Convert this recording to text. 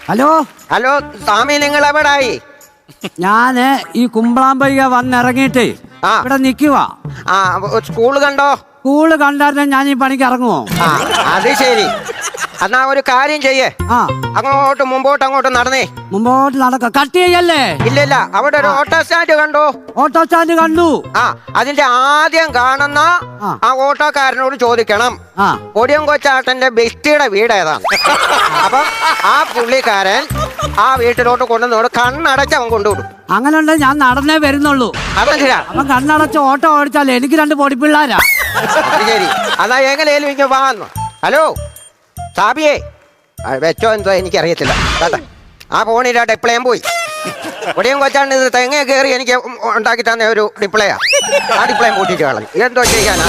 Hello hello സ്വാമി, നിങ്ങൾ എവിടായി? ഞാന് ഈ കുമ്പളാമ്പയ്യ വന്നിറങ്ങിയിട്ട് ഇവിടെ നിക്കുവാ. സ്കൂള് കണ്ടോ? സ്കൂള് കണ്ടായിരുന്നെ ഞാൻ ഈ പണിക്ക് ഇറങ്ങുമോ? അത് ശരി. എന്നാ ഒരു കാര്യം ചെയ്യേ, അങ്ങോട്ട് മുമ്പോട്ട് നടന്നേ. മുമ്പോട്ട് നടക്ക. കട്ട് ചെയ്യല്ലേ? ഇല്ല, അവിടെ ഒരു ഓട്ടോ സ്റ്റാൻഡ് കണ്ടോ? ഓട്ടോ സ്റ്റാൻഡ് കണ്ടു. അതിന്റെ ആദ്യം കാണുന്ന ആ ഓട്ടോക്കാരനോട് ചോദിക്കണം ഒടിയം കൊച്ചാട്ടന്റെ ബെസ്റ്റിയുടെ വീട് ഏതാണ്. അപ്പം ആ പുള്ളിക്കാരൻ ആ വീട്ടിലോട്ട് കൊണ്ടുവന്നോട് കണ്ണടച്ച് അവൻ കൊണ്ടുവിടും. അങ്ങനെ ഉണ്ട്. ഞാൻ നടന്നേ വരുന്നുള്ളൂ. അപ്പൊ കണ്ണടച്ച് ഓട്ടോ ഓടിച്ചാൽ എനിക്ക് 2 പൊടിപ്പിള്ളാരാ. ശരി, എന്നാ എങ്ങനെയാലും ഇങ്ങനെ വാങ്ങുന്നു. ഹലോ സാബിയേ, വെച്ചോ എന്തോ എനിക്കറിയത്തില്ല കേട്ടെ. ആ ഫോണിൻ്റെ ഡിപ്ലേയും പോയി. ഒടിയും കൊച്ചാണ്ട് ഇത് തെങ്ങ കയറി എനിക്ക് ഉണ്ടാക്കി തന്ന ഒരു ഡിപ്ലേയാ. ആ ഡിപ്ലേയും പൂട്ടിച്ച് കളഞ്ഞു. എന്തോ ചെയ്യാനാ?